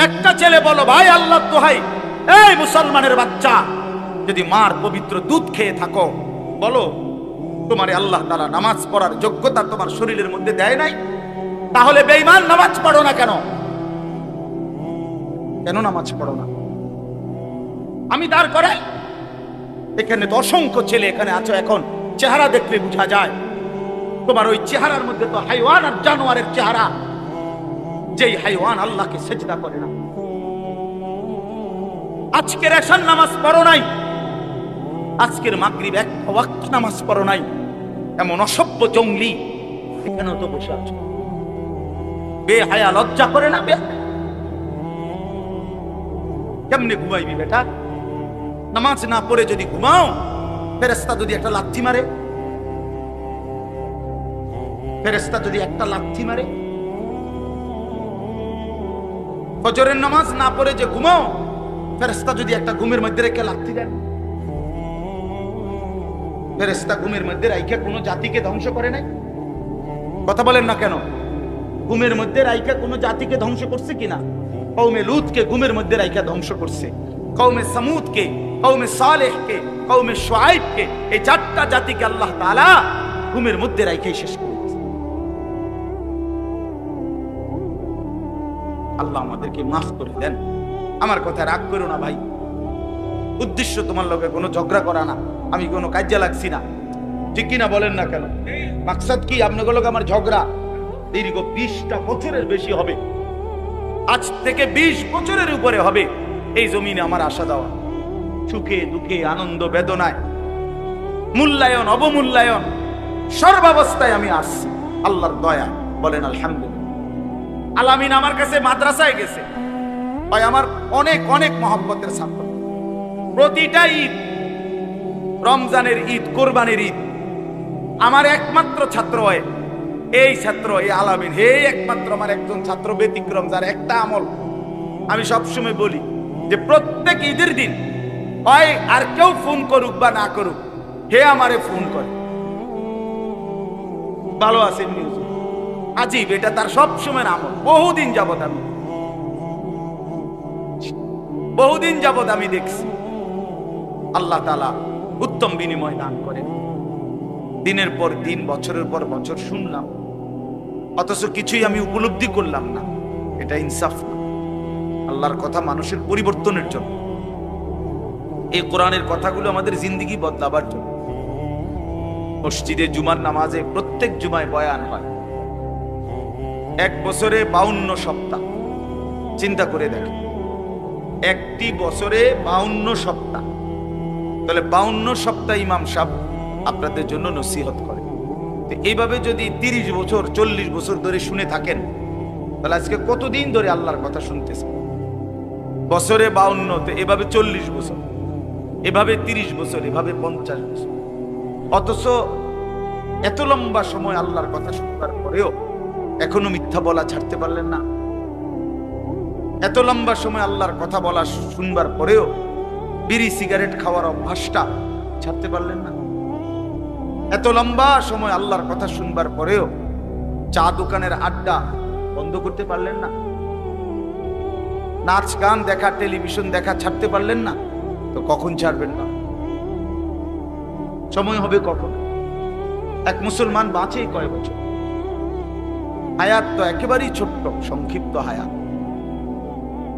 একটা ছেলে বলো, ভাই আল্লাহ দোহাই, এই মুসলমানের বাচ্চা, যদি মার পবিত্র দুধ খেয়ে থাকো, বলো তোমার আল্লাহ তাআলা নামাজ পড়ার যোগ্যতা তোমার শরীরের মধ্যে দেয় নাই? তাহলে বেঈমান নামাজ পড়ো না কেন? কেন নামাজ পড়ো না? আমি দাঁড় করাই, এখানে তো অসংখ্য ছেলে এখানে আছো, এখন চেহারা দেখলে বোঝা যায় তোমার ওই চেহারার মধ্যে তো হাইওয়ান আর জানোয়ারের চেহারা। যেই হাইওয়ান আল্লাহকে সেজদা করে না। আজকের এশার নামাজ পড়ো নাই, আজকের মাগরিব এক ওয়াক্ত নামাজ পড়ো নাই, এমন অসভ্য জঙ্গলি এখানেও তো বসে আছো। বেহায়া, লজ্জা করে না? কেমনে ঘুমাইবি বেটা? নামাজ না পড়ে যদি ঘুমাও, ফেরেশতা যদি একটা লাথি মারে, ফেরেশতা যদি একটা লাথি মারে, ফজরের নামাজ না পড়ে যে ঘুমাও, ফেরেশতা যদি একটা ঘুমের মধ্যে রেখে লাথি দেন। ফেরেশতা ঘুমের মধ্যে রাইখা কোনো জাতিকে ধ্বংস করে নাই? কথা বলেন না কেন? ঘুমের মধ্যে রাইখা কোনো জাতিকে ধ্বংস করছে কিনা? কওমে লূতকে ঘুমের মধ্যে রাইখা ধ্বংস করছে, কওমে সামুদকে, কওমে সালেহকে, কওমে শুআইবকে, এই চারটা জাতিকে আল্লাহ তাআলা ঘুমের মধ্যে রাইখাই শেষ করে দিয়েছে। আল্লাহ আমাদেরকে মাফ করে দেন। আমার কথা রাগ করো না ভাই, উদ্দেশ্য তোমার লগে কোনো ঝগড়া করা না, আমি কোনো কাজে লাগছি না, ঠিক কিনা বলেন না কেন? মাকসাদ কি আপনাদের লগে আমার ঝগড়া? দীর্ঘ 20টা বছরের বেশি হবে, আজ থেকে 20 বছরের উপরে হবে এই জমিনে আমার আসা যাওয়া, সুখে দুঃখে আনন্দ বেদনায়, মূল্যায়ন অবমূল্যায়ন, সর্বাবস্থায় আমি আসছি আল্লাহর দয়া। বলেন আলহামদুলিল্লাহ। আলামিন আমার কাছে মাদ্রাসায় গেছে, ভাই আমার অনেক অনেক মহব্বতের ছাত্র। প্রতিটা ঈদ, রমজানের ঈদ, কোরবানির ঈদ, আমার একমাত্র ছাত্র হয় এই ছাত্র, এই আলামিন, হে একমাত্র আমার একজন ছাত্র ব্যতিক্রম, যার একটা আমল আমি সবসময় বলি যে প্রত্যেক ঈদের দিন হয় আর কেউ ফোন করুক বা না করুক, হে আমারে ফোন করে, ভালো আছেন নিউজ, আজীব, এটা তার সবসময় আমল। বহুদিন যাবত আমি দেখছি। আল্লাহ তাআলা উত্তম বিনিময় দান করেন। দিনের পর দিন, বছরের পর বছর শুনলাম, অথচ কিছুই আমি উপলব্ধি করলাম না। এটা ইনসাফ না। আল্লাহর কথা মানুষের পরিবর্তনের জন্য, এই কোরআনের কথাগুলো আমাদের জিন্দেগি বদলাবার জন্য। মসজিদে জুমার নামাজে প্রত্যেক জুমায় বয়ান হয়, এক বছরে 52 সপ্তাহ। চিন্তা করে দেখেন, একটি বছরে 52 সপ্তাহ, তাহলে 52 সপ্তাহ ইমাম সাহেব আপনাদের জন্য নসিহত করে। এইভাবে যদি 30 বছর 40 বছর ধরে শুনে থাকেন, তাহলে আজকে কতদিন ধরে আল্লাহর কথা শুনতেছে? বছরে 52, তো এভাবে 40 বছর, এভাবে 30 বছর, এভাবে 50 বছর। অথচ এত লম্বা সময় আল্লাহর কথা শুনবার পরেও এখনো মিথ্যা বলা ছাড়তে পারলেন না। এত লম্বা সময় আল্লাহর কথা বলা শুনবার পরেও বিড়ি সিগারেট খাওয়ার অভ্যাসটা ছাড়তে পারলেন না। এত লম্বা সময় আল্লাহর কথা শুনবার পরেও চা দোকানের আড্ডা বন্ধ করতে পারলেন না। নাচ গান দেখা, টেলিভিশন দেখা ছাড়তে পারলেন না। তো কখন ছাড়বেন না? সময় হবে কখন? এক মুসলমান বাঁচে কয় বছর? হায়াত তো একেবারেই ছোট্ট, সংক্ষিপ্ত হায়াত।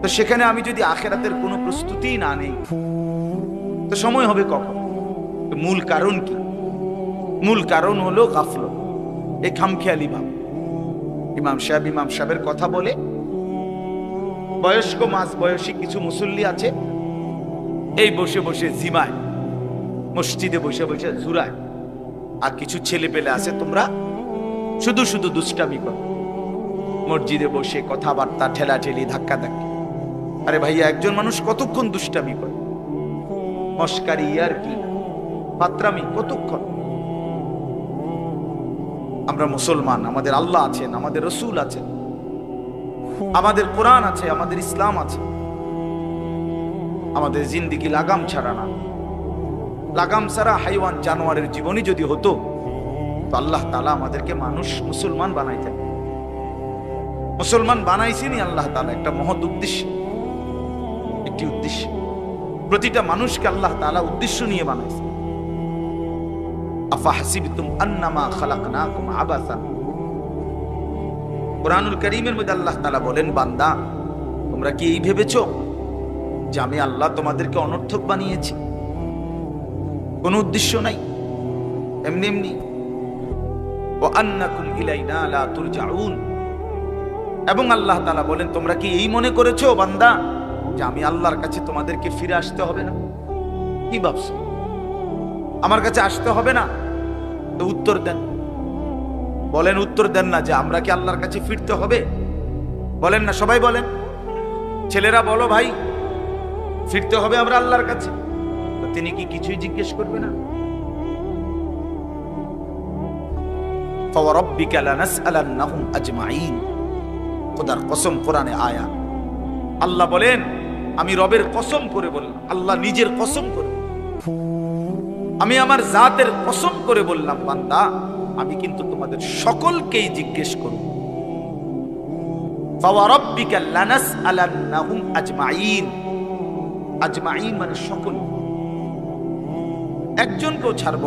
তো সেখানে আমি যদি আখিরাতের কোনো প্রস্তুতি না নেই, তো সময় হবে কখন? মূল কারণ কি? মূল কারণ হলো গাফলত, এই খামখেয়ালি ভাব। ইমাম সাহেবের কথা বলে, বয়স্ক মাঝ বয়সী কিছু মুসল্লি আছে, এই বসে বসে জিমায়, মসজিদে বসে বসে জুরায়। আর কিছু ছেলে পেলে আছে, তোমরা শুধু শুধু দুষ্টামি করো, মসজিদে বসে কথাবার্তা, ঠেলাঠেলি, ধাক্কা ধাক্কি। আরে ভাইয়া, একজন মানুষ কতক্ষণ দুষ্টামি করে? মস্কারি, ইয়ারকি, ফাত্রামি কতক্ষণ? আমরা মুসলমান, আমাদের আল্লাহ আছেন, আমাদের রসুল আছেন, আমাদের কোরআন আছে, আমাদের ইসলাম আছে। আমাদের জিন্দেগি লাগাম ছাড়া না। লাগাম ছাড়া হাইওয়ান জানোয়ারের জীবনই যদি হতো, তো আল্লাহ তাআলা আমাদেরকে মানুষ, মুসলমান বানাইতেন। মুসলমান বানাইছেনই আল্লাহ তাআলা একটা মহৎ উদ্দেশ্য, একটি উদ্দেশ্য। প্রতিটা মানুষকে আল্লাহ তাআলা উদ্দেশ্য নিয়ে বানাইছে। আফাহাসিবতুম আন্নামা খালাকনাকুম আবাসান। কুরআনুল কারীমের মধ্যে আল্লাহ তাআলা বলেন, বান্দা তোমরা কি এই ভেবেছো যে আমি আল্লাহ তোমাদেরকে অনর্থক বানিয়েছি? কোনো উদ্দেশ্য নাই, এমনি এমনি। ওয়া আন্নাকুম ইলাইনা লা তুরজাউন। এবং আল্লাহ তাআলা বলেন, তোমরা কি এই মনে করেছো বান্দা যে আমি আল্লাহর কাছে তোমাদেরকে ফিরে আসতে হবে না? কি ভাবছো আমার কাছে আসতে হবে না? তো উত্তর দেন, বলেন, উত্তর দেন না যে আমরা কি আল্লাহর কাছে ফিরতে হবে? বলেন না, সবাই বলেন। ছেলেরা বলো, ভাই ফিরতে হবে আমরা আল্লাহর কাছে। তো তিনি কি কিছুই জিজ্ঞেস করবে না? ফাওয়ারাব্বিকা লানাসআলান্নাহুম আজমাইন। খোদার কসম, কোরআনে আয়াত। আল্লাহ বলেন, আমি রবের কসম করে বললাম, আল্লাহ নিজের কসম করে, আমি আমার জাতের কসম করে বললাম, বান্দা আমি কিন্তু তোমাদের সকলকেই জিজ্ঞেস করব। ফাওয়ারাব্বিকা লানাসআলান্নাহুম আজমাইন। আজমাইন মানে সকল, একজনকেও ছাড়ব না।